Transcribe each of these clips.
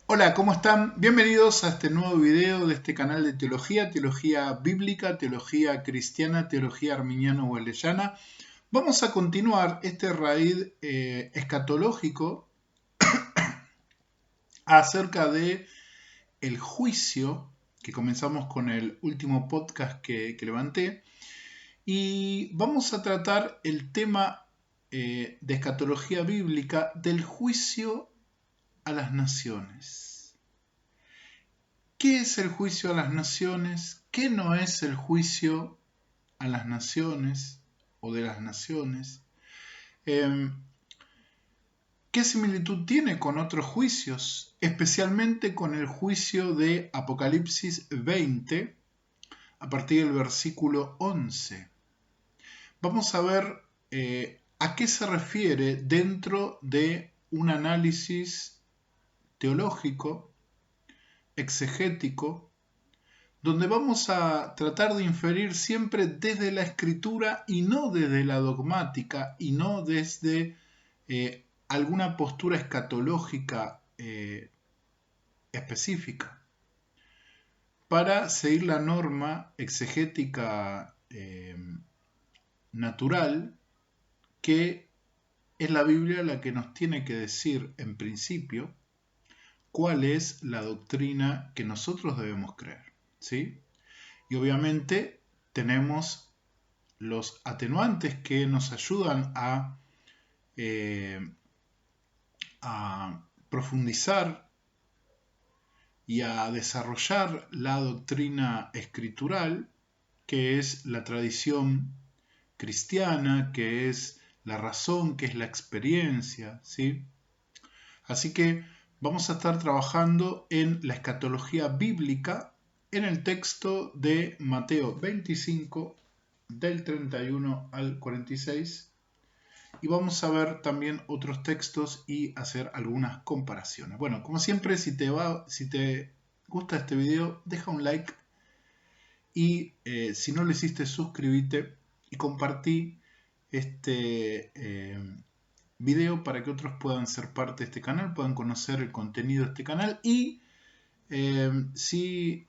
Hola, ¿cómo están? Bienvenidos a este nuevo video de este canal de teología, teología bíblica, teología cristiana, teología arminiano-weleyana. Vamos a continuar este raíz escatológico acerca de el juicio, que comenzamos con el último podcast que levanté, y vamos a tratar el tema de escatología bíblica del juicio a las naciones. ¿Qué es el juicio a las naciones? ¿Qué no es el juicio a las naciones o de las naciones? ¿Qué similitud tiene con otros juicios? Especialmente con el juicio de Apocalipsis 20, a partir del versículo 11. Vamos a ver a qué se refiere dentro de un análisis teológico, exegético, donde vamos a tratar de inferir siempre desde la escritura y no desde la dogmática y no desde alguna postura escatológica específica, para seguir la norma exegética natural, que es la Biblia la que nos tiene que decir en principio cuál es la doctrina que nosotros debemos creer, ¿sí? Y obviamente tenemos los atenuantes que nos ayudan a profundizar y a desarrollar la doctrina escritural, que es la tradición cristiana, que es la razón, que es la experiencia, ¿sí? Así que vamos a estar trabajando en la escatología bíblica en el texto de Mateo 25, del 31 al 46, y vamos a ver también otros textos y hacer algunas comparaciones. Bueno, como siempre, si te gusta este video, deja un like y si no lo hiciste, suscríbete y compartí este video para que otros puedan ser parte de este canal, puedan conocer el contenido de este canal y si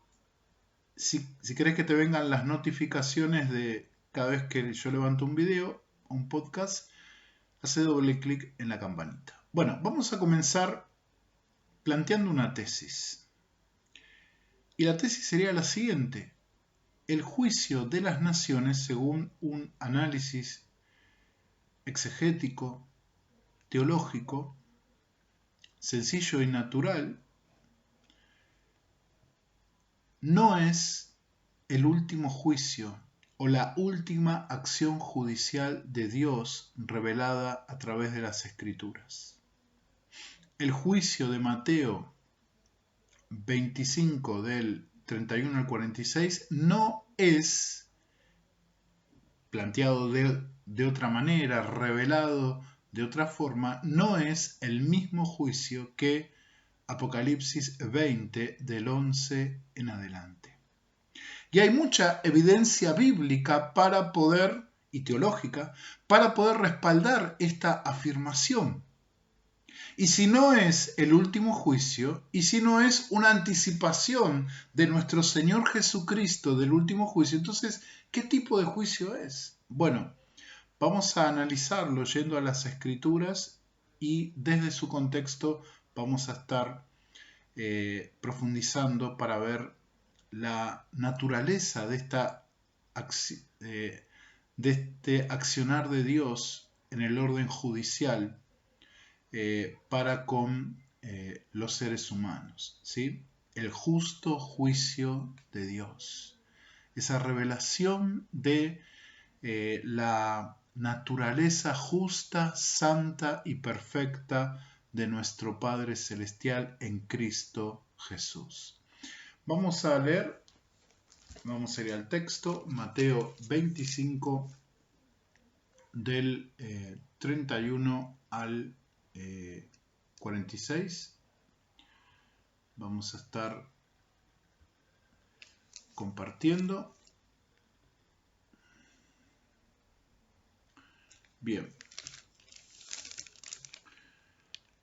querés que te vengan las notificaciones de cada vez que yo levanto un video o un podcast, hace doble clic en la campanita. Bueno, vamos a comenzar planteando una tesis. Y la tesis sería la siguiente. El juicio de las naciones, según un análisis exegético, teológico, sencillo y natural, no es el último juicio o la última acción judicial de Dios revelada a través de las Escrituras. El juicio de Mateo 25 del 31 al 46 no es planteado de otra manera, revelado de otra forma, no es el mismo juicio que Apocalipsis 20 del 11 en adelante. Y hay mucha evidencia bíblica para poder, y teológica, para poder respaldar esta afirmación. Y si no es el último juicio, y si no es una anticipación de nuestro Señor Jesucristo del último juicio, entonces, ¿qué tipo de juicio es? Bueno, vamos a analizarlo yendo a las Escrituras y desde su contexto vamos a estar profundizando para ver la naturaleza de este accionar de Dios en el orden judicial para con los seres humanos, ¿sí? El justo juicio de Dios, esa revelación de la naturaleza justa, santa y perfecta de nuestro Padre Celestial en Cristo Jesús. Vamos a leer, vamos a ir al texto, Mateo 25 del 31 al 46. Vamos a estar compartiendo. Bien.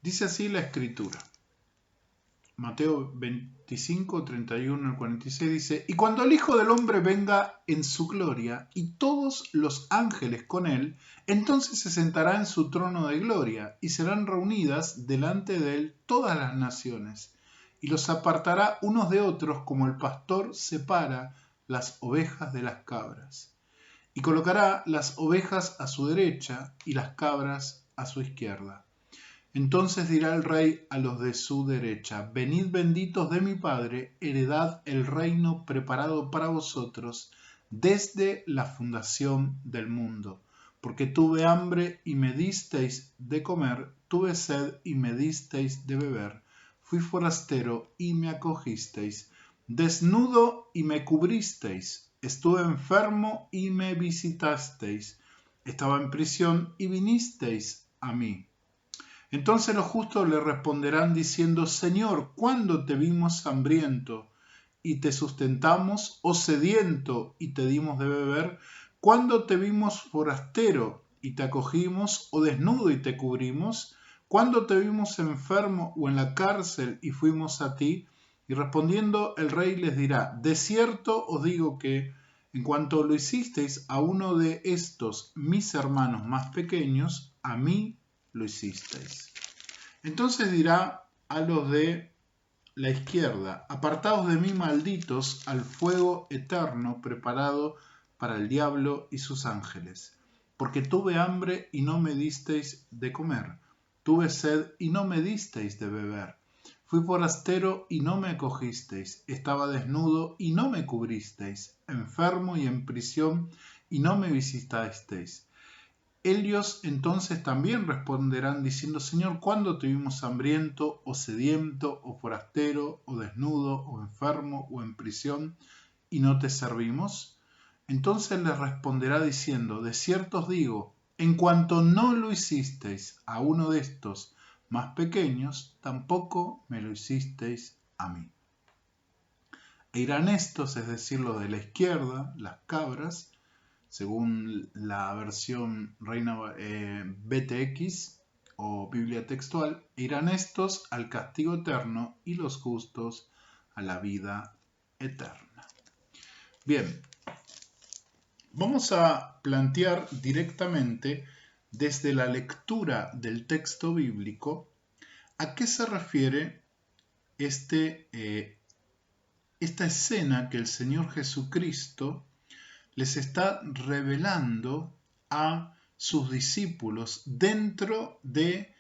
Dice así la escritura. Mateo 25, 31 al 46 dice: Y cuando el Hijo del Hombre venga en su gloria y todos los ángeles con él, entonces se sentará en su trono de gloria y serán reunidas delante de él todas las naciones, y los apartará unos de otros como el pastor separa las ovejas de las cabras. Y colocará las ovejas a su derecha y las cabras a su izquierda. Entonces dirá el rey a los de su derecha: Venid benditos de mi Padre, heredad el reino preparado para vosotros desde la fundación del mundo. Porque tuve hambre y me disteis de comer, tuve sed y me disteis de beber, fui forastero y me acogisteis, desnudo y me cubristeis, estuve enfermo y me visitasteis, estaba en prisión y vinisteis a mí. Entonces los justos le responderán diciendo: Señor, ¿cuándo te vimos hambriento y te sustentamos, o sediento y te dimos de beber? ¿Cuándo te vimos forastero y te acogimos, o desnudo y te cubrimos? ¿Cuándo te vimos enfermo o en la cárcel y fuimos a ti? Y respondiendo el rey les dirá: De cierto os digo que, en cuanto lo hicisteis a uno de estos mis hermanos más pequeños, a mí lo hicisteis. Entonces dirá a los de la izquierda: Apartaos de mí, malditos, al fuego eterno preparado para el diablo y sus ángeles. Porque tuve hambre y no me disteis de comer, tuve sed y no me disteis de beber, fui forastero y no me acogisteis, estaba desnudo y no me cubristeis, enfermo y en prisión y no me visitasteis. Ellos entonces también responderán diciendo: Señor, ¿cuándo te vimos hambriento, o sediento, o forastero, o desnudo, o enfermo, o en prisión, y no te servimos? Entonces les responderá diciendo: De cierto os digo, en cuanto no lo hicisteis a uno de estos más pequeños, tampoco me lo hicisteis a mí. E irán estos, es decir, los de la izquierda, las cabras, según la versión Reina BTX o Biblia textual, irán estos al castigo eterno y los justos a la vida eterna. Bien, vamos a plantear directamente desde la lectura del texto bíblico a qué se refiere esta escena que el Señor Jesucristo les está revelando a sus discípulos dentro de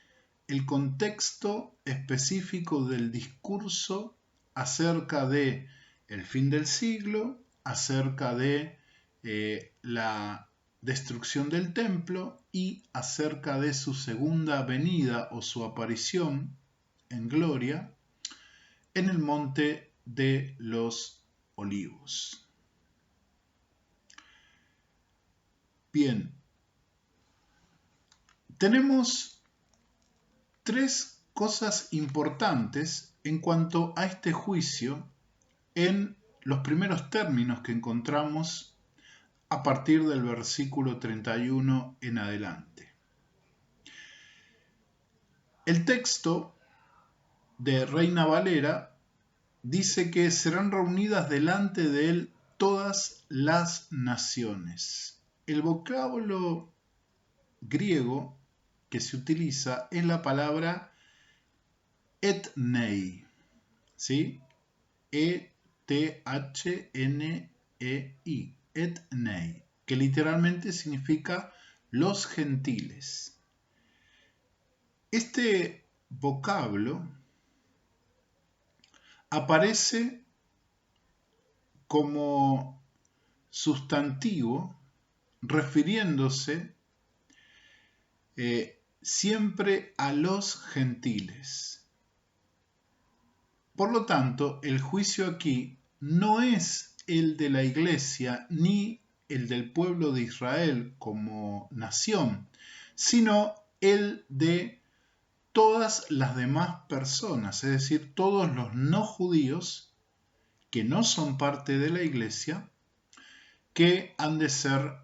el contexto específico del discurso acerca de el fin del siglo, acerca de la destrucción del templo y acerca de su segunda venida o su aparición en gloria en el monte de los olivos. Bien, tenemos tres cosas importantes en cuanto a este juicio en los primeros términos que encontramos a partir del versículo 31 en adelante. El texto de Reina Valera dice que serán reunidas delante de él todas las naciones. El vocablo griego que se utiliza es la palabra ethnei, ¿sí? E-T-H-N-E-I, ethnei, que literalmente significa los gentiles. Este vocablo aparece como sustantivo refiriéndose siempre a los gentiles. Por lo tanto, el juicio aquí no es el de la iglesia ni el del pueblo de Israel como nación, sino el de todas las demás personas, es decir, todos los no judíos que no son parte de la iglesia, que han de ser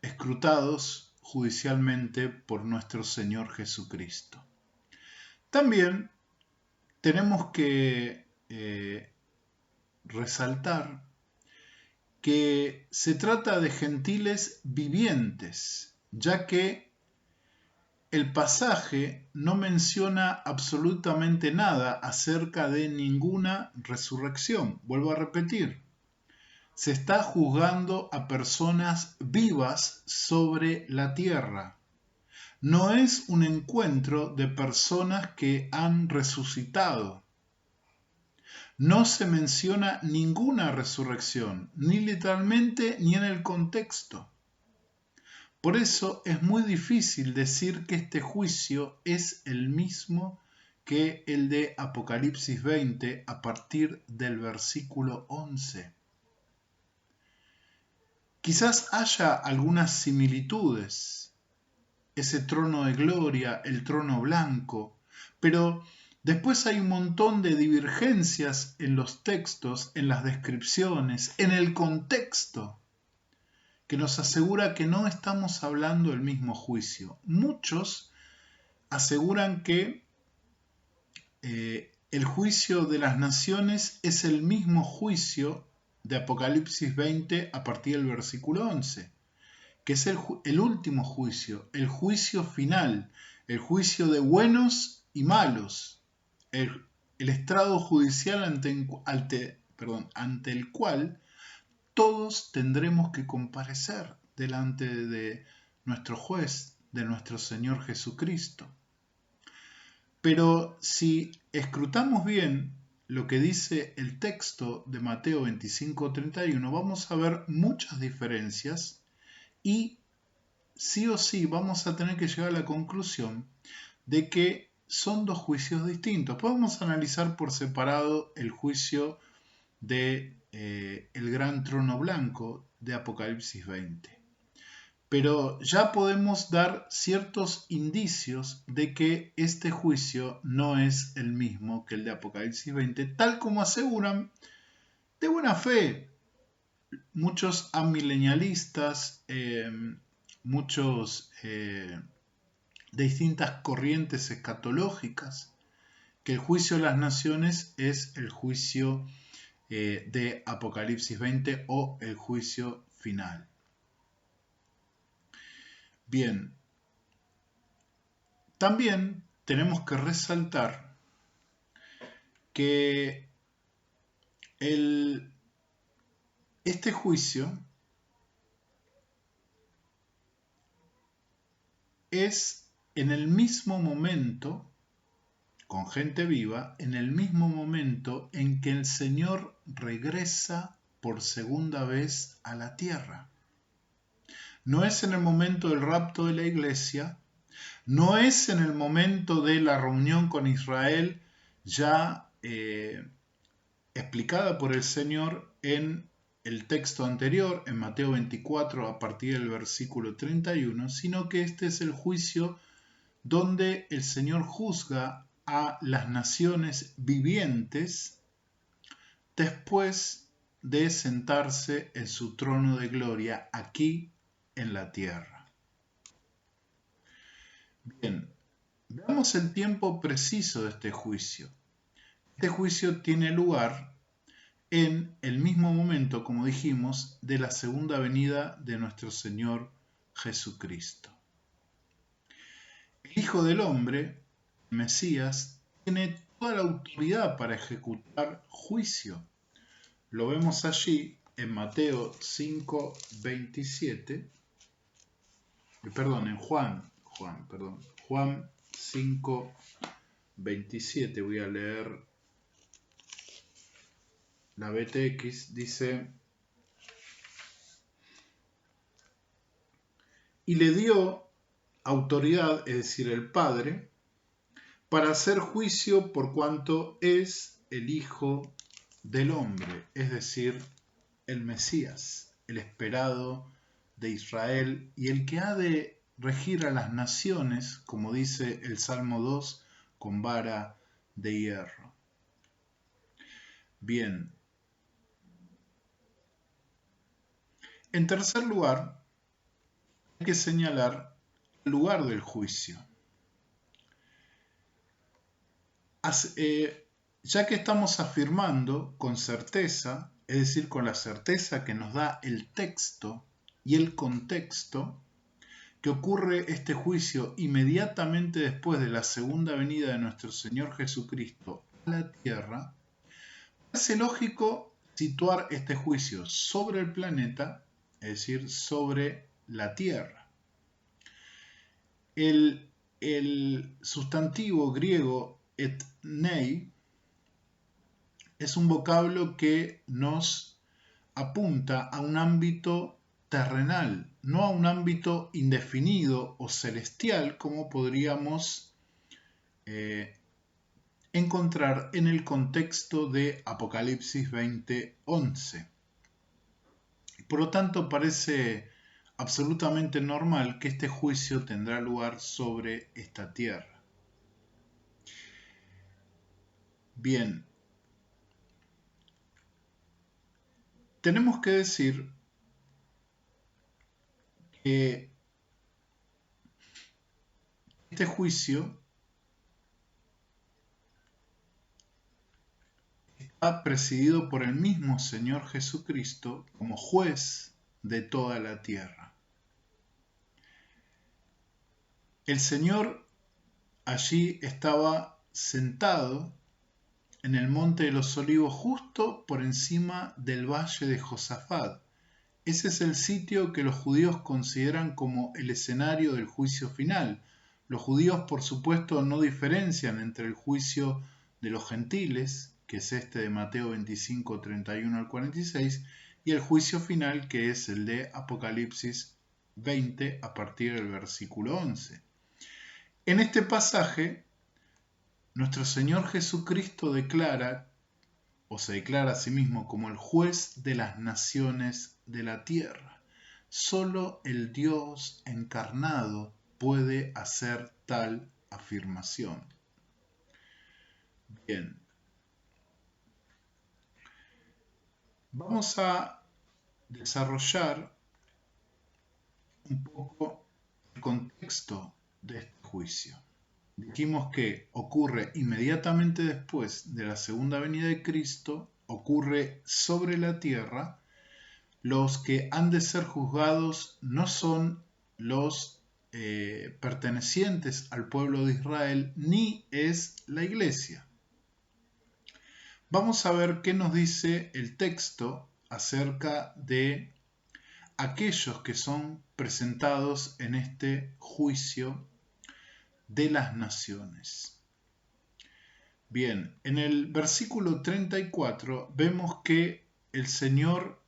escrutados judicialmente por nuestro Señor Jesucristo. También tenemos que resaltar que se trata de gentiles vivientes, ya que el pasaje no menciona absolutamente nada acerca de ninguna resurrección. Vuelvo a repetir, se está juzgando a personas vivas sobre la tierra. No es un encuentro de personas que han resucitado. No se menciona ninguna resurrección, ni literalmente ni en el contexto. Por eso es muy difícil decir que este juicio es el mismo que el de Apocalipsis 20 a partir del versículo 11. Quizás haya algunas similitudes, ese trono de gloria, el trono blanco, pero después hay un montón de divergencias en los textos, en las descripciones, en el contexto, que nos asegura que no estamos hablando del mismo juicio. Muchos aseguran que el juicio de las naciones es el mismo juicio de Apocalipsis 20 a partir del versículo 11, que es el último juicio, el juicio final, el juicio de buenos y malos, el estrado judicial ante el cual todos tendremos que comparecer delante de nuestro juez, de nuestro Señor Jesucristo. Pero si escrutamos bien lo que dice el texto de Mateo 25:31, vamos a ver muchas diferencias y sí o sí vamos a tener que llegar a la conclusión de que son dos juicios distintos. Podemos analizar por separado el juicio de el gran trono blanco de Apocalipsis 20. Pero ya podemos dar ciertos indicios de que este juicio no es el mismo que el de Apocalipsis 20, tal como aseguran de buena fe muchos amilenialistas, muchos de distintas corrientes escatológicas, que el juicio de las naciones es el juicio de Apocalipsis 20 o el juicio final. Bien, también tenemos que resaltar que este juicio es en el mismo momento, con gente viva, en el mismo momento en que el Señor regresa por segunda vez a la tierra. No es en el momento del rapto de la iglesia, no es en el momento de la reunión con Israel ya explicada por el Señor en el texto anterior, en Mateo 24 a partir del versículo 31, sino que este es el juicio donde el Señor juzga a las naciones vivientes después de sentarse en su trono de gloria aquí en la tierra. Bien, veamos el tiempo preciso de este juicio. Este juicio tiene lugar en el mismo momento, como dijimos, de la segunda venida de nuestro Señor Jesucristo. El Hijo del Hombre, el Mesías, tiene toda la autoridad para ejecutar juicio. Lo vemos allí en Mateo 5:27, en Juan 5:27, voy a leer la BTX, dice: y le dio autoridad, es decir, el Padre, para hacer juicio por cuanto es el Hijo del Hombre, es decir, el Mesías, el esperado de Israel y el que ha de regir a las naciones, como dice el Salmo 2, con vara de hierro. Bien. En tercer lugar, hay que señalar el lugar del juicio. ya que estamos afirmando con certeza, es decir, con la certeza que nos da el texto y el contexto, que ocurre este juicio inmediatamente después de la segunda venida de nuestro Señor Jesucristo a la tierra, parece lógico situar este juicio sobre el planeta, es decir, sobre la tierra. El sustantivo griego etnei es un vocablo que nos apunta a un ámbito terrenal, no a un ámbito indefinido o celestial como podríamos encontrar en el contexto de Apocalipsis 20:11. Por lo tanto, parece absolutamente normal que este juicio tendrá lugar sobre esta tierra. Bien, tenemos que decir que este juicio está presidido por el mismo Señor Jesucristo como juez de toda la tierra. El Señor allí estaba sentado en el monte de los olivos justo por encima del valle de Josafat. Ese es el sitio que los judíos consideran como el escenario del juicio final. Los judíos, por supuesto, no diferencian entre el juicio de los gentiles, que es este de Mateo 25, 31 al 46, y el juicio final, que es el de Apocalipsis 20, a partir del versículo 11. En este pasaje, nuestro Señor Jesucristo declara, o se declara a sí mismo como el juez de las naciones de la tierra. Solo el Dios encarnado puede hacer tal afirmación. Bien. Vamos a desarrollar un poco el contexto de este juicio. Dijimos que ocurre inmediatamente después de la segunda venida de Cristo, ocurre sobre la tierra. Los que han de ser juzgados no son los pertenecientes al pueblo de Israel, ni es la iglesia. Vamos a ver qué nos dice el texto acerca de aquellos que son presentados en este juicio de las naciones. Bien, en el versículo 34 vemos que el Señor,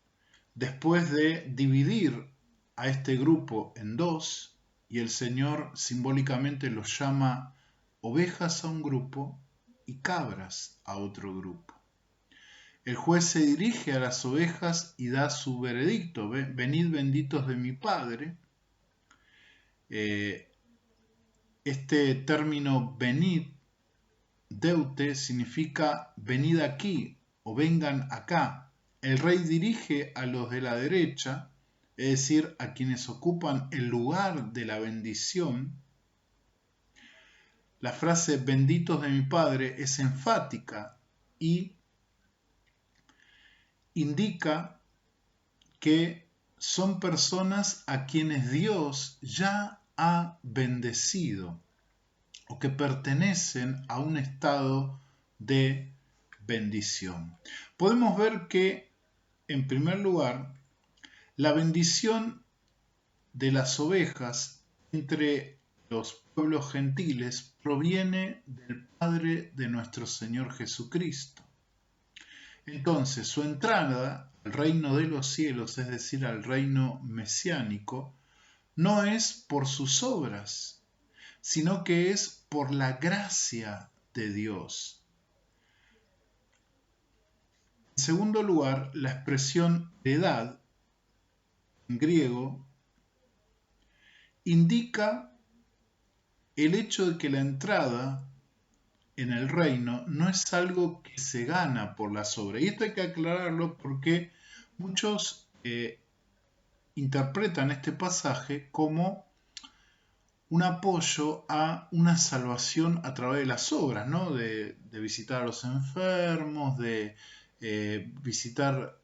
después de dividir a este grupo en dos, y el Señor simbólicamente los llama ovejas a un grupo y cabras a otro grupo. El juez se dirige a las ovejas y da su veredicto: venid benditos de mi Padre. Este término venid, deute, significa venid aquí o vengan acá. El rey dirige a los de la derecha, es decir, a quienes ocupan el lugar de la bendición. La frase benditos de mi Padre es enfática y indica que son personas a quienes Dios ya ha bendecido o que pertenecen a un estado de bendición. Podemos ver que, en primer lugar, la bendición de las ovejas entre los pueblos gentiles proviene del Padre de nuestro Señor Jesucristo. Entonces, su entrada al reino de los cielos, es decir, al reino mesiánico, no es por sus obras, sino que es por la gracia de Dios. En segundo lugar, la expresión edad, en griego, indica el hecho de que la entrada en el reino no es algo que se gana por las obras. Y esto hay que aclararlo porque muchos interpretan este pasaje como un apoyo a una salvación a través de las obras, ¿no? De visitar a los enfermos, de visitar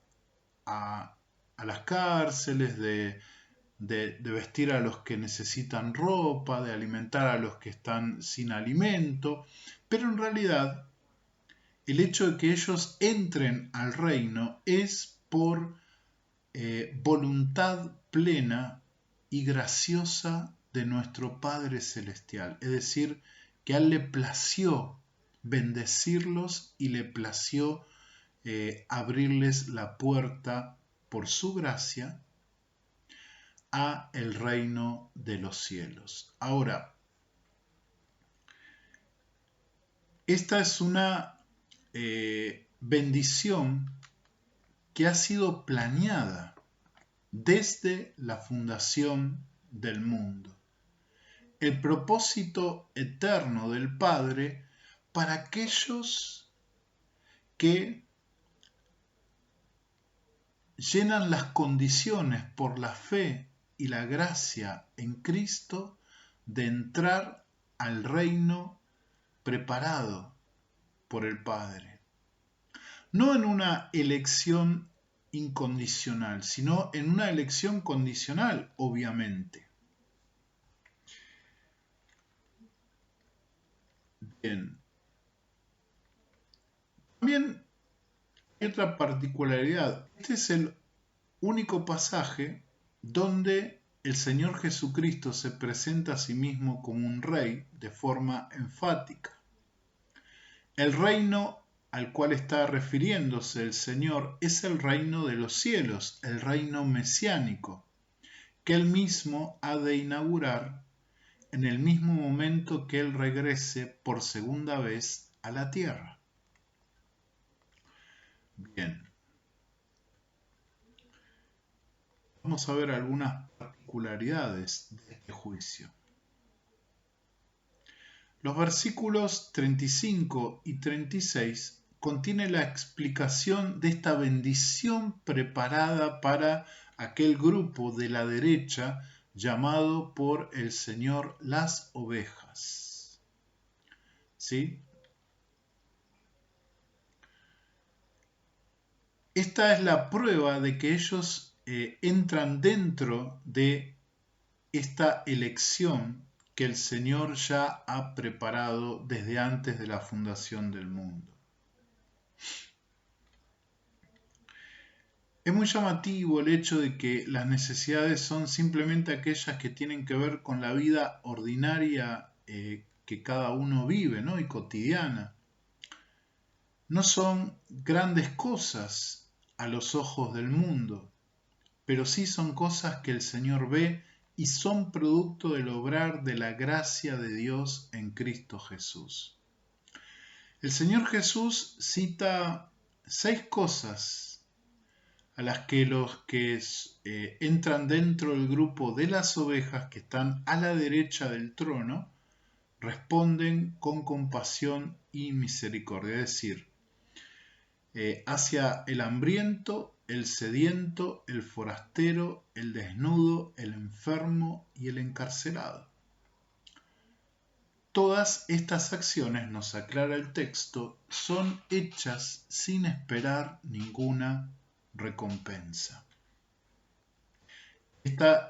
a las cárceles, de vestir a los que necesitan ropa, de alimentar a los que están sin alimento, pero en realidad el hecho de que ellos entren al reino es por voluntad plena y graciosa de nuestro Padre Celestial. Es decir, que a Él le plació bendecirlos y le plació abrirles la puerta por su gracia a el reino de los cielos. Ahora, esta es una bendición que ha sido planeada desde la fundación del mundo. El propósito eterno del Padre para aquellos que llenan las condiciones por la fe y la gracia en Cristo de entrar al reino preparado por el Padre. No en una elección incondicional, sino en una elección condicional, obviamente. Bien. También hay otra particularidad. Este es el único pasaje donde el Señor Jesucristo se presenta a sí mismo como un rey de forma enfática. El reino al cual está refiriéndose el Señor es el reino de los cielos, el reino mesiánico, que Él mismo ha de inaugurar en el mismo momento que Él regrese por segunda vez a la tierra. Bien. Vamos a ver algunas particularidades de este juicio. Los versículos 35 y 36 contienen la explicación de esta bendición preparada para aquel grupo de la derecha llamado por el Señor las ovejas. ¿Sí? Esta es la prueba de que ellos entran dentro de esta elección que el Señor ya ha preparado desde antes de la fundación del mundo. Es muy llamativo el hecho de que las necesidades son simplemente aquellas que tienen que ver con la vida ordinaria que cada uno vive, ¿no? Y cotidiana. No son grandes cosas a los ojos del mundo, pero sí son cosas que el Señor ve y son producto del obrar de la gracia de Dios en Cristo Jesús. El Señor Jesús cita 6 cosas a las que los que entran dentro del grupo de las ovejas que están a la derecha del trono responden con compasión y misericordia, es decir, hacia el hambriento, el sediento, el forastero, el desnudo, el enfermo y el encarcelado. Todas estas acciones, nos aclara el texto, son hechas sin esperar ninguna recompensa.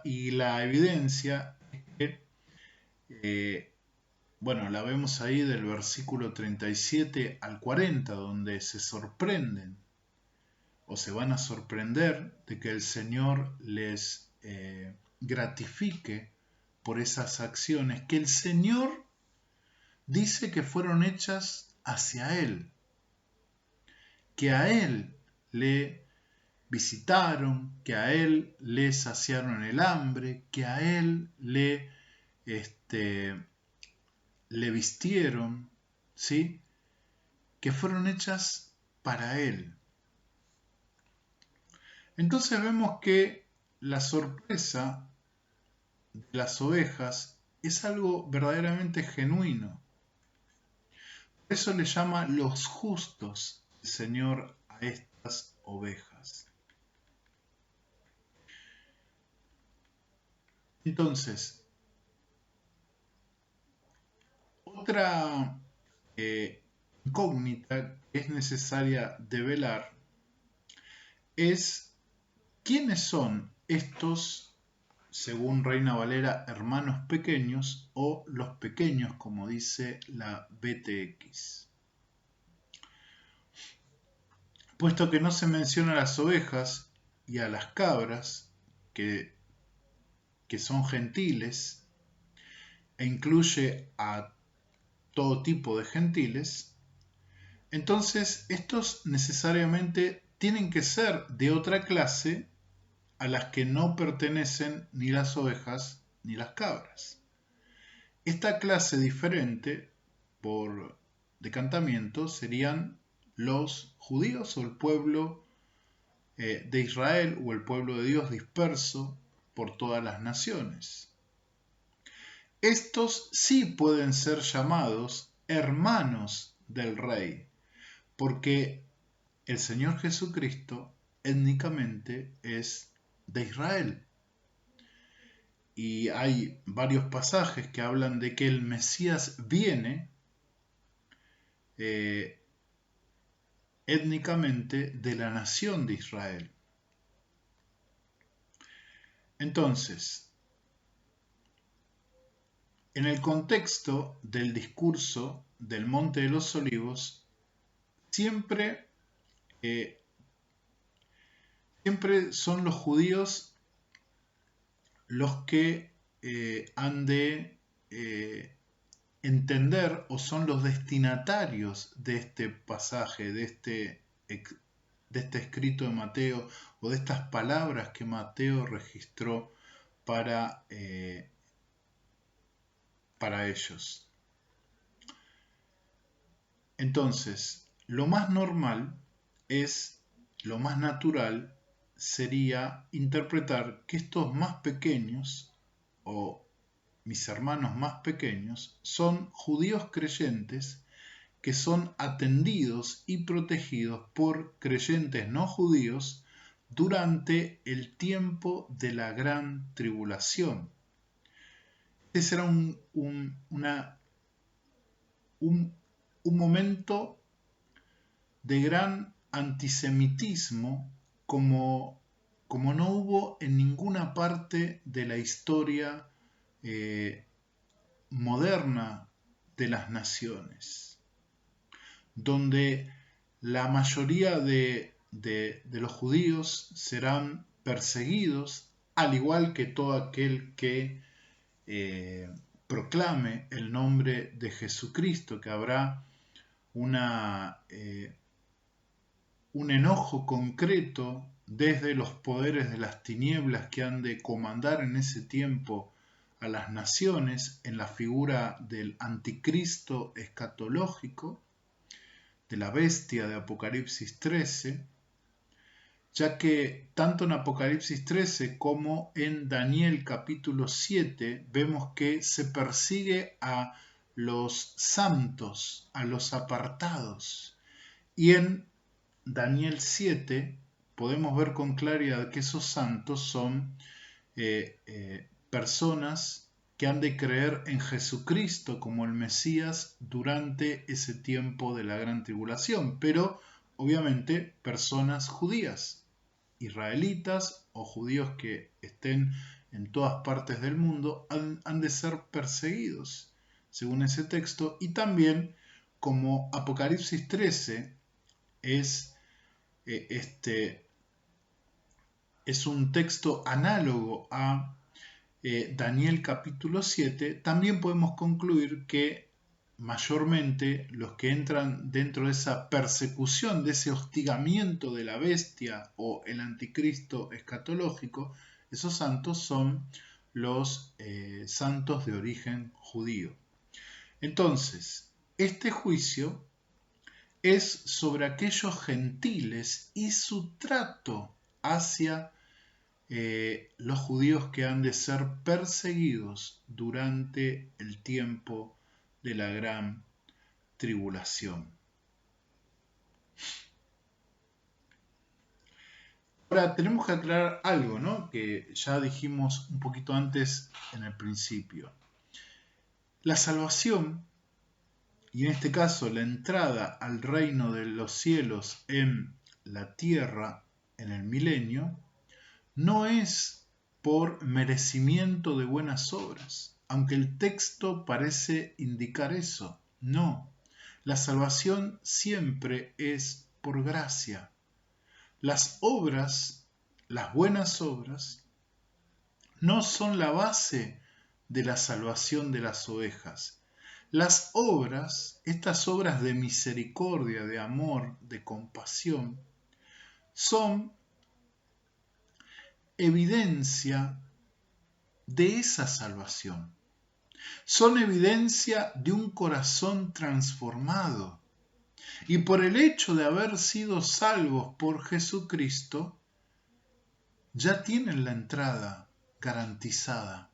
Y la evidencia es que, la vemos ahí del versículo 37 al 40, donde se sorprenden o se van a sorprender de que el Señor les gratifique por esas acciones que el Señor dice que fueron hechas hacia Él, que a Él le visitaron, que a Él le saciaron el hambre, que a Él le vistieron, ¿sí? Que fueron hechas para Él. Entonces vemos que la sorpresa de las ovejas es algo verdaderamente genuino. Por eso le llama los justos el Señor a estas ovejas. Entonces, Otra incógnita que es necesaria develar es quiénes son estos, según Reina Valera, hermanos pequeños o los pequeños, como dice la BTX. Puesto que no se menciona a las ovejas y a las cabras, que son gentiles, e incluye a todo tipo de gentiles, entonces estos necesariamente tienen que ser de otra clase a las que no pertenecen ni las ovejas ni las cabras. Esta clase diferente, por decantamiento, serían los judíos o el pueblo de Israel o el pueblo de Dios disperso por todas las naciones. Estos sí pueden ser llamados hermanos del rey, porque el Señor Jesucristo étnicamente es de Israel. Y hay varios pasajes que hablan de que el Mesías viene étnicamente de la nación de Israel. Entonces, en el contexto del discurso del Monte de los Olivos, siempre son los judíos los que han de entender o son los destinatarios de este pasaje, de este escrito de Mateo o de estas palabras que Mateo registró para ellos. Entonces, lo más normal lo más natural sería interpretar que estos más pequeños o mis hermanos más pequeños son judíos creyentes que son atendidos y protegidos por creyentes no judíos durante el tiempo de la gran tribulación. Este será un momento de gran antisemitismo como no hubo en ninguna parte de la historia moderna de las naciones, donde la mayoría de los judíos serán perseguidos, al igual que todo aquel que proclame el nombre de Jesucristo, que habrá un enojo concreto desde los poderes de las tinieblas que han de comandar en ese tiempo a las naciones en la figura del anticristo escatológico, de la bestia de Apocalipsis 13, ya que tanto en Apocalipsis 13 como en Daniel capítulo 7 vemos que se persigue a los santos, a los apartados, y en Daniel 7 podemos ver con claridad que esos santos son personas que han de creer en Jesucristo como el Mesías durante ese tiempo de la gran tribulación, pero obviamente personas judías, israelitas o judíos que estén en todas partes del mundo han de ser perseguidos según ese texto. Y también, como Apocalipsis 13 es un texto análogo a Daniel capítulo 7, también podemos concluir que mayormente los que entran dentro de esa persecución, de ese hostigamiento de la bestia o el anticristo escatológico, esos santos son los santos de origen judío. Entonces, este juicio es sobre aquellos gentiles y su trato hacia los judíos que han de ser perseguidos durante el tiempo de la gran tribulación. Ahora tenemos que aclarar algo, ¿no? Que ya dijimos un poquito antes en el principio. La salvación y en este caso la entrada al reino de los cielos en la tierra en el milenio, no es por merecimiento de buenas obras, aunque el texto parece indicar eso. No, la salvación siempre es por gracia. Las obras, las buenas obras, no son la base de la salvación de las ovejas. Las obras, estas obras de misericordia, de amor, de compasión, son evidencia de esa salvación. Son evidencia de un corazón transformado. Y por el hecho de haber sido salvos por Jesucristo, ya tienen la entrada garantizada.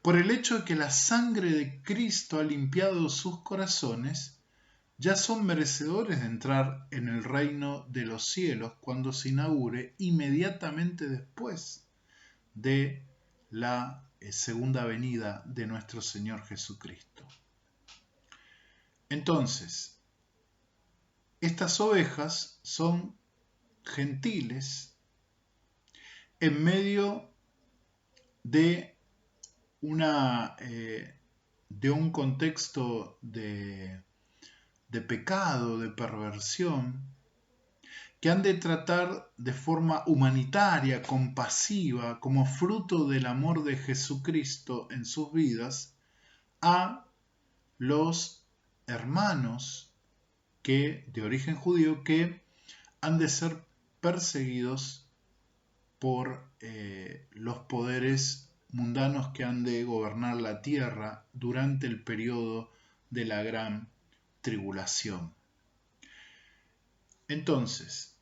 Por el hecho de que la sangre de Cristo ha limpiado sus corazones, ya son merecedores de entrar en el reino de los cielos cuando se inaugure inmediatamente después de la segunda venida de nuestro Señor Jesucristo. Entonces, estas ovejas son gentiles en medio de un contexto de pecado, de perversión, que han de tratar de forma humanitaria, compasiva, como fruto del amor de Jesucristo en sus vidas, a los hermanos de origen judío que han de ser perseguidos por los poderes mundanos que han de gobernar la tierra durante el periodo de la gran tribulación. Entonces,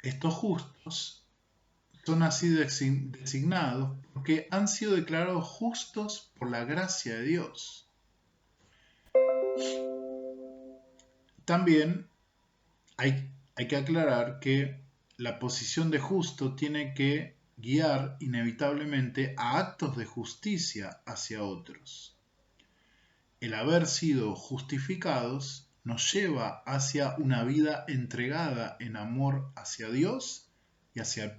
estos justos son así designados porque han sido declarados justos por la gracia de Dios. También hay que aclarar que la posición de justo tiene que guiar inevitablemente a actos de justicia hacia otros. El haber sido justificados nos lleva hacia una vida entregada en amor hacia Dios y hacia el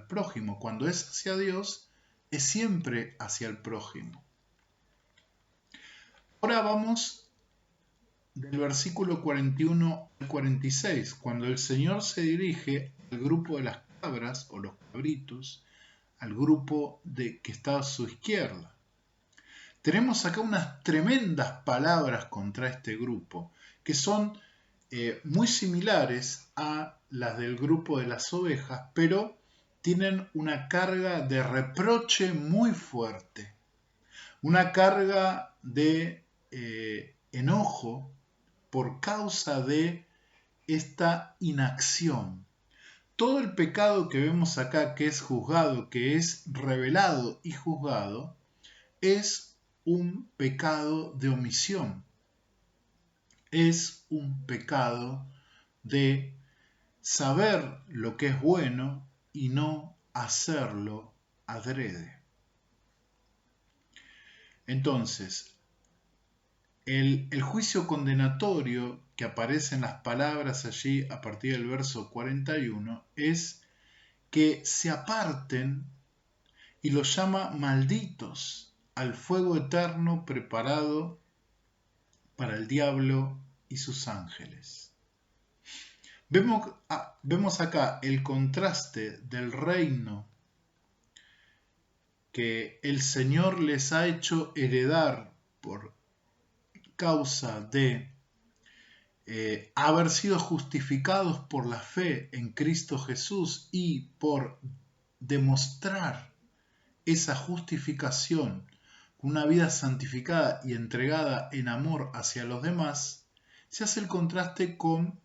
prójimo. Cuando es hacia Dios, es siempre hacia el prójimo. Ahora vamos del versículo 41 al 46, cuando el Señor se dirige al grupo de las cabras o los cabritos, al grupo que está a su izquierda. Tenemos acá unas tremendas palabras contra este grupo, que son muy similares a las del grupo de las ovejas, pero tienen una carga de reproche muy fuerte, una carga de enojo por causa de esta inacción. Todo el pecado que vemos acá, que es juzgado, que es revelado y juzgado, es un pecado de omisión. Es un pecado de saber lo que es bueno y no hacerlo adrede. Entonces, el juicio condenatorio que aparece en las palabras allí a partir del verso 41 es que se aparten y los llama malditos al fuego eterno preparado para el diablo y sus ángeles. Vemos acá el contraste del reino que el Señor les ha hecho heredar por causa de haber sido justificados por la fe en Cristo Jesús y por demostrar esa justificación con una vida santificada y entregada en amor hacia los demás, se hace el contraste con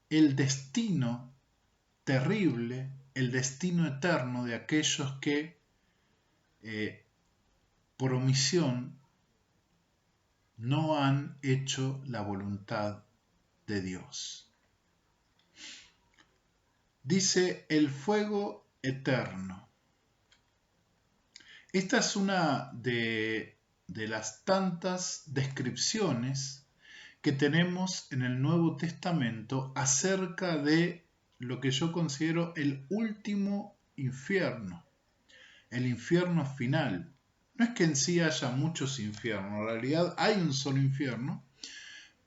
el destino terrible, el destino eterno de aquellos que por omisión no han hecho la voluntad de Dios. Dice el fuego eterno. Esta es una de de las tantas descripciones que tenemos en el Nuevo Testamento acerca de lo que yo considero el último infierno, el infierno final. No es que en sí haya muchos infiernos, en realidad hay un solo infierno,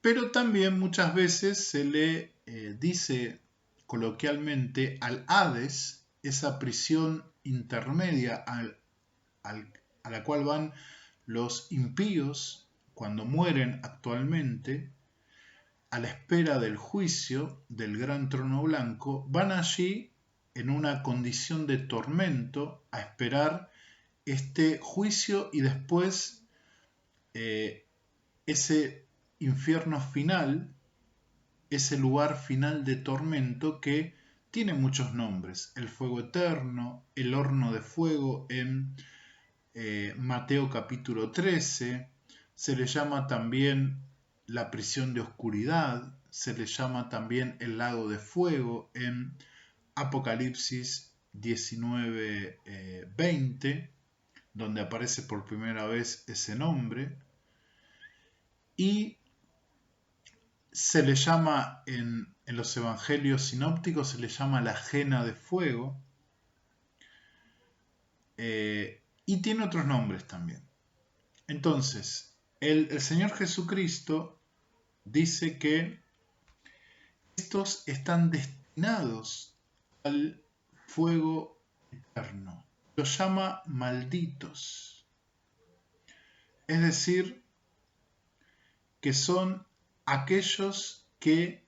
pero también muchas veces se le dice coloquialmente al Hades, esa prisión intermedia a la cual van los impíos cuando mueren actualmente, a la espera del juicio del gran trono blanco, van allí en una condición de tormento a esperar este juicio y después ese infierno final, ese lugar final de tormento que tiene muchos nombres: el fuego eterno, el horno de fuego en Mateo capítulo 13, se le llama también la prisión de oscuridad, se le llama también el lago de fuego en Apocalipsis 19, 20, donde aparece por primera vez ese nombre, y se le llama en los evangelios sinópticos, se le llama la jena de fuego, y tiene otros nombres también. Entonces, el Señor Jesucristo dice que estos están destinados al fuego eterno. Los llama malditos. Es decir, que son aquellos que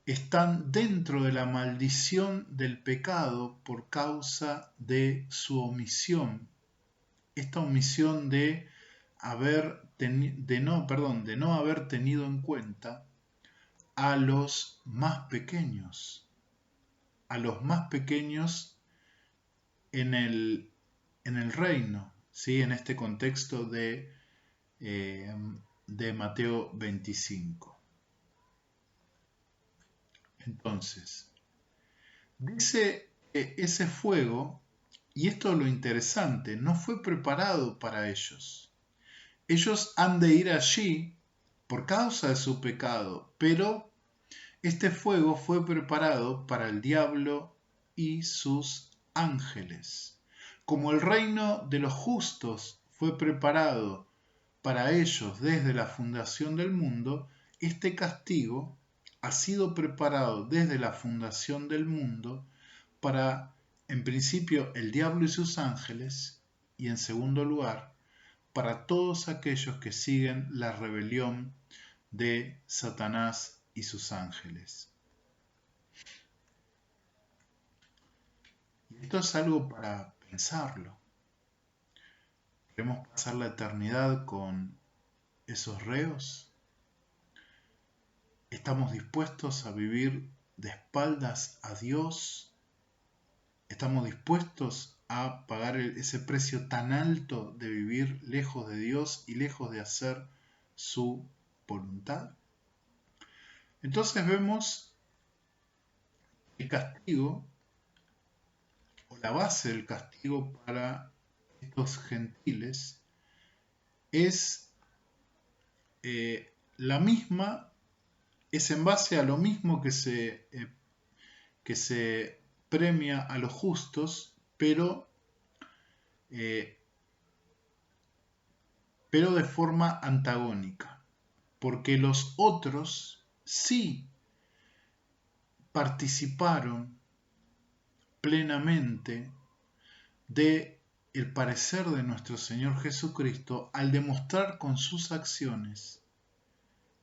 están dentro de la maldición del pecado por causa de su omisión. Esta omisión de no haber tenido en cuenta a los más pequeños, en el reino, ¿sí? En este contexto de Mateo 25. Entonces, dice que ese fuego, y esto es lo interesante, no fue preparado para ellos. Ellos han de ir allí por causa de su pecado, pero este fuego fue preparado para el diablo y sus ángeles. Como el reino de los justos fue preparado para ellos desde la fundación del mundo, este castigo ha sido preparado desde la fundación del mundo para, en principio, el diablo y sus ángeles, y en segundo lugar, para todos aquellos que siguen la rebelión de Satanás y sus ángeles. Y esto es algo para pensarlo. ¿Queremos pasar la eternidad con esos reos? ¿Estamos dispuestos a vivir de espaldas a Dios? ¿Estamos dispuestos a pagar ese precio tan alto de vivir lejos de Dios y lejos de hacer su voluntad? Entonces vemos el castigo, o la base del castigo para estos gentiles, es la misma, es en base a lo mismo que se premia a los justos, pero de forma antagónica, porque los otros sí participaron plenamente de el parecer de nuestro Señor Jesucristo al demostrar con sus acciones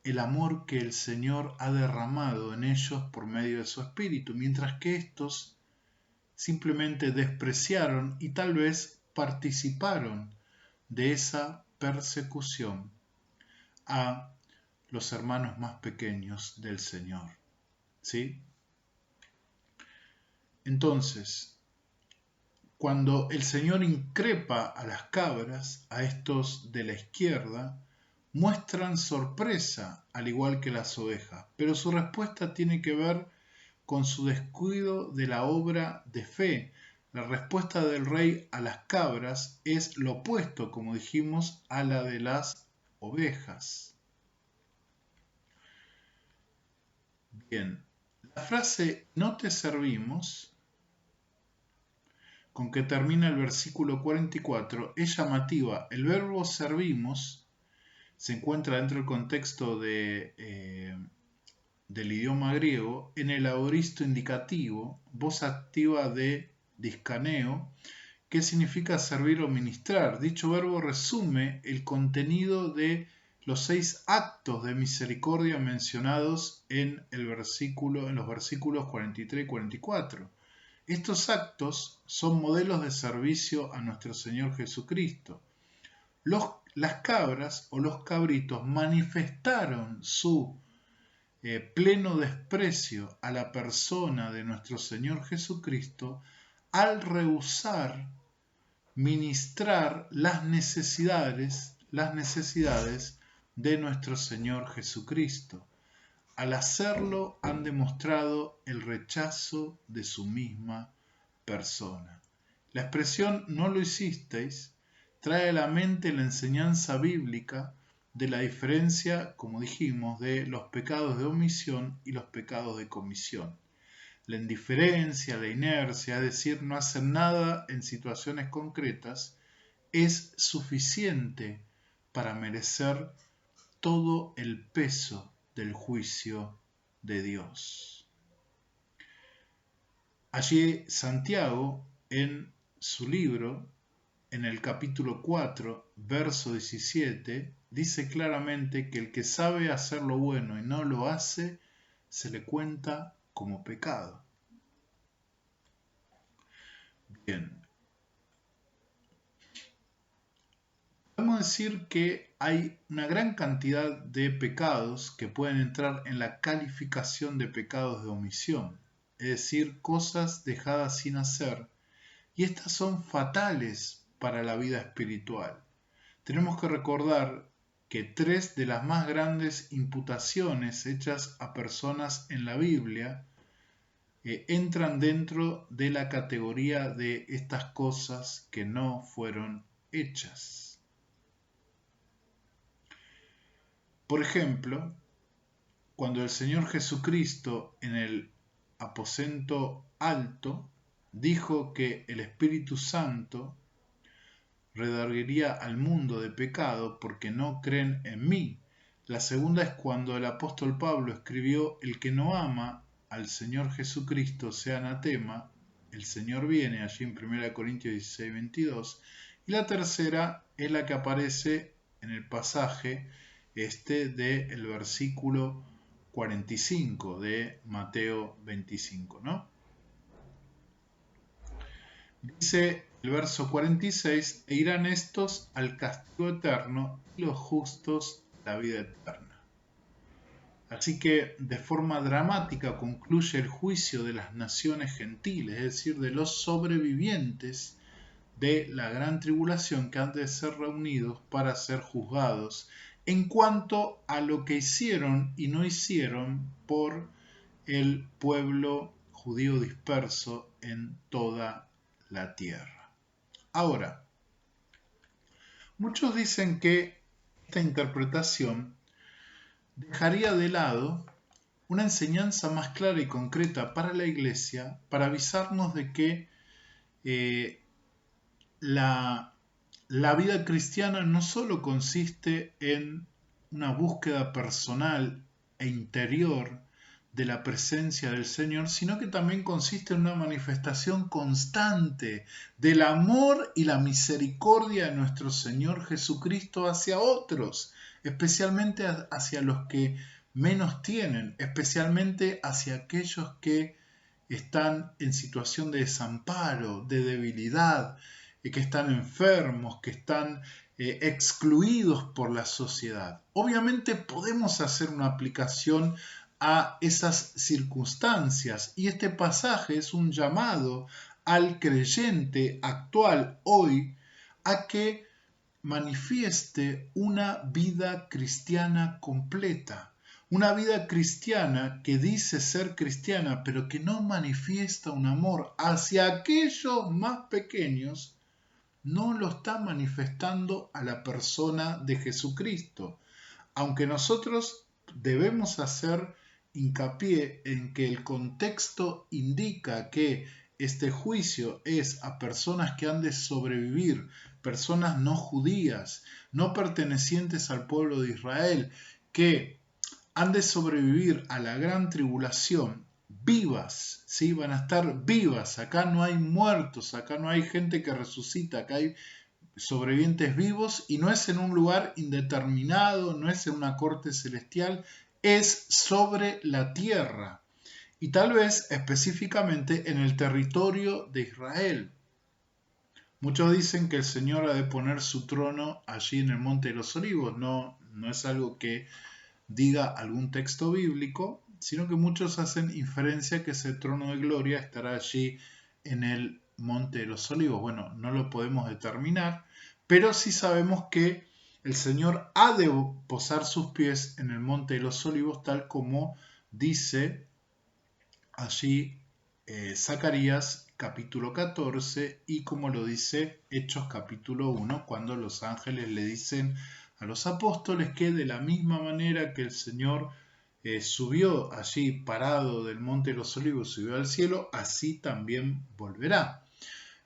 el amor que el Señor ha derramado en ellos por medio de su Espíritu, mientras que estos simplemente despreciaron y tal vez participaron de esa persecución a los hermanos más pequeños del Señor. ¿Sí? Entonces, cuando el Señor increpa a las cabras, a estos de la izquierda, muestran sorpresa, al igual que las ovejas, pero su respuesta tiene que ver con su descuido de la obra de fe, La respuesta del rey a las cabras es lo opuesto, como dijimos, a la de las ovejas. Bien, la frase no te servimos, con que termina el versículo 44, es llamativa. El verbo servimos se encuentra dentro del contexto del idioma griego en el aoristo indicativo, voz activa de discaneo, que significa servir o ministrar. Dicho verbo resume el contenido de los 6 actos de misericordia mencionados en los versículos 43 y 44. Estos actos son modelos de servicio a nuestro Señor Jesucristo. Las cabras o los cabritos manifestaron su pleno desprecio a la persona de nuestro Señor Jesucristo al rehusar ministrar las necesidades de nuestro Señor Jesucristo. Al hacerlo han demostrado el rechazo de su misma persona. La expresión no lo hicisteis trae a la mente la enseñanza bíblica de la diferencia, como dijimos, de los pecados de omisión y los pecados de comisión. La indiferencia, la inercia, es decir, no hacer nada en situaciones concretas, es suficiente para merecer todo el peso del juicio de Dios. Allí Santiago, en su libro, en el capítulo 4, verso 17, dice claramente que el que sabe hacer lo bueno y no lo hace, se le cuenta como pecado. Bien. Podemos decir que hay una gran cantidad de pecados que pueden entrar en la calificación de pecados de omisión, es decir, cosas dejadas sin hacer, y estas son fatales para la vida espiritual. Tenemos que recordar que 3 de las más grandes imputaciones hechas a personas en la Biblia entran dentro de la categoría de estas cosas que no fueron hechas. Por ejemplo, cuando el Señor Jesucristo en el aposento alto dijo que el Espíritu Santo redarguiría al mundo de pecado porque no creen en mí. La segunda es cuando el apóstol Pablo escribió: el que no ama al Señor Jesucristo sea anatema, el Señor viene, allí en 1 Corintios 16, 22. Y la tercera es la que aparece en el pasaje del versículo 45 de Mateo 25, ¿no? Dice el verso 46, e irán estos al castigo eterno y los justos la vida eterna. Así que de forma dramática concluye el juicio de las naciones gentiles, es decir, de los sobrevivientes de la gran tribulación que han de ser reunidos para ser juzgados en cuanto a lo que hicieron y no hicieron por el pueblo judío disperso en toda la tierra. Ahora, muchos dicen que esta interpretación dejaría de lado una enseñanza más clara y concreta para la Iglesia para avisarnos de que la vida cristiana no solo consiste en una búsqueda personal e interior de la presencia del Señor, sino que también consiste en una manifestación constante del amor y la misericordia de nuestro Señor Jesucristo hacia otros, especialmente hacia los que menos tienen, especialmente hacia aquellos que están en situación de desamparo, de debilidad, que están enfermos, que están excluidos por la sociedad. Obviamente podemos hacer una aplicación a esas circunstancias y este pasaje es un llamado al creyente actual hoy a que manifieste una vida cristiana completa, Una vida cristiana que dice ser cristiana, pero que no manifiesta un amor hacia aquellos más pequeños, no lo está manifestando a la persona de Jesucristo. Aunque nosotros debemos hacer hincapié en que el contexto indica que este juicio es a personas que han de sobrevivir, personas no judías, no pertenecientes al pueblo de Israel, que han de sobrevivir a la gran tribulación vivas, ¿sí? Van a estar vivas. Acá no hay muertos, acá no hay gente que resucita, acá hay sobrevivientes vivos y no es en un lugar indeterminado, no es en una corte celestial, es sobre la tierra y tal vez específicamente en el territorio de Israel. Muchos dicen que el Señor ha de poner su trono allí en el Monte de los Olivos. No es algo que diga algún texto bíblico, sino que muchos hacen inferencia que ese trono de gloria estará allí en el Monte de los Olivos. Bueno, no lo podemos determinar, pero sí sabemos que el Señor ha de posar sus pies en el Monte de los Olivos, tal como dice allí Zacarías capítulo 14 y como lo dice Hechos capítulo 1, cuando los ángeles le dicen a los apóstoles que de la misma manera que el Señor subió allí parado del Monte de los Olivos, subió al cielo, así también volverá.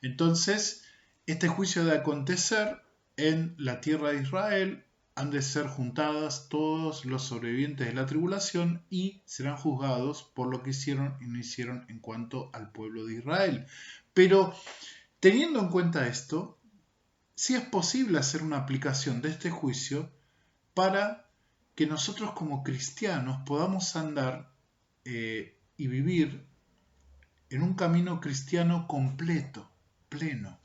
Entonces, este juicio de acontecer en la tierra de Israel, han de ser juntadas todos los sobrevivientes de la tribulación y serán juzgados por lo que hicieron y no hicieron en cuanto al pueblo de Israel. Pero teniendo en cuenta esto, sí es posible hacer una aplicación de este juicio para que nosotros como cristianos podamos andar y vivir en un camino cristiano completo, pleno.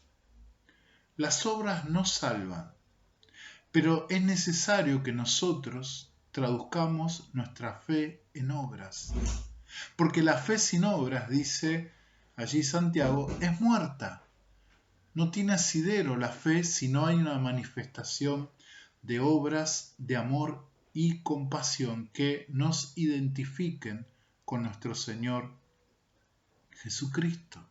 Las obras no salvan, pero es necesario que nosotros traduzcamos nuestra fe en obras. Porque la fe sin obras, dice allí Santiago, es muerta. No tiene asidero la fe si no hay una manifestación de obras de amor y compasión que nos identifiquen con nuestro Señor Jesucristo.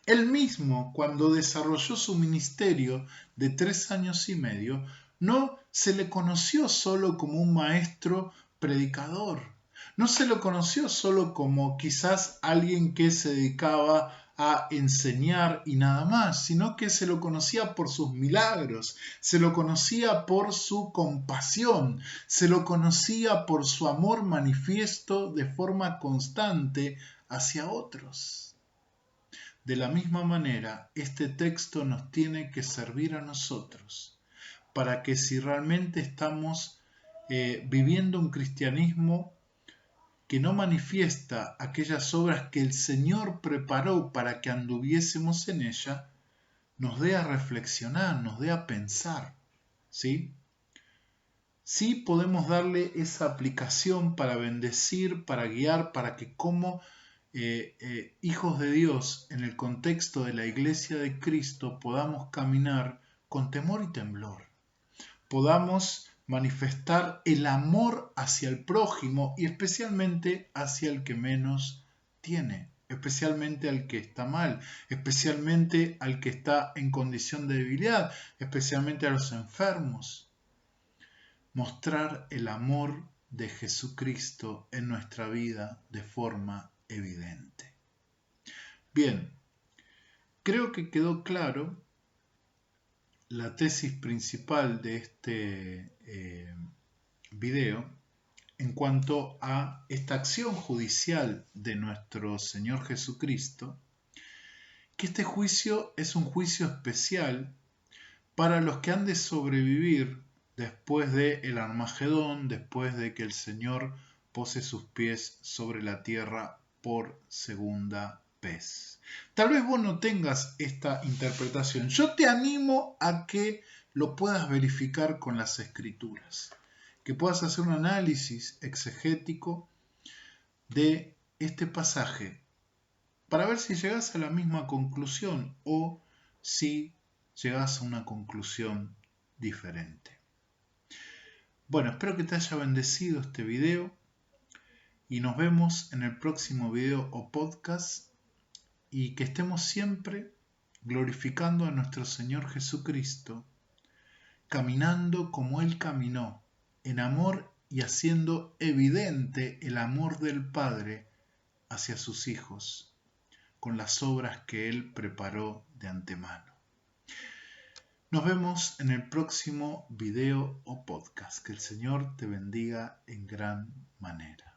Él mismo, cuando desarrolló su ministerio de 3 años y medio, no se le conoció solo como un maestro predicador, no se lo conoció solo como quizás alguien que se dedicaba a enseñar y nada más, sino que se lo conocía por sus milagros, se lo conocía por su compasión, se lo conocía por su amor manifiesto de forma constante hacia otros. De la misma manera, este texto nos tiene que servir a nosotros para que si realmente estamos viviendo un cristianismo que no manifiesta aquellas obras que el Señor preparó para que anduviésemos en ella, nos dé a reflexionar, nos dé a pensar, ¿sí? Sí podemos darle esa aplicación para bendecir, para guiar, para que como hijos de Dios en el contexto de la iglesia de Cristo podamos caminar con temor y temblor, podamos manifestar el amor hacia el prójimo y especialmente hacia el que menos tiene, especialmente al que está mal, especialmente al que está en condición de debilidad, especialmente a los enfermos. Mostrar el amor de Jesucristo en nuestra vida de forma evidente. Bien, creo que quedó claro la tesis principal de este video en cuanto a esta acción judicial de nuestro Señor Jesucristo, que este juicio es un juicio especial para los que han de sobrevivir después del Armagedón, después de que el Señor pose sus pies sobre la tierra por segunda vez. Tal vez vos no tengas esta interpretación. Yo te animo a que lo puedas verificar con las Escrituras, que puedas hacer un análisis exegético de este pasaje para ver si llegas a la misma conclusión o si llegas a una conclusión diferente. Bueno, espero que te haya bendecido este video. Y nos vemos en el próximo video o podcast y que estemos siempre glorificando a nuestro Señor Jesucristo, caminando como Él caminó, en amor y haciendo evidente el amor del Padre hacia sus hijos, con las obras que Él preparó de antemano. Nos vemos en el próximo video o podcast. Que el Señor te bendiga en gran manera.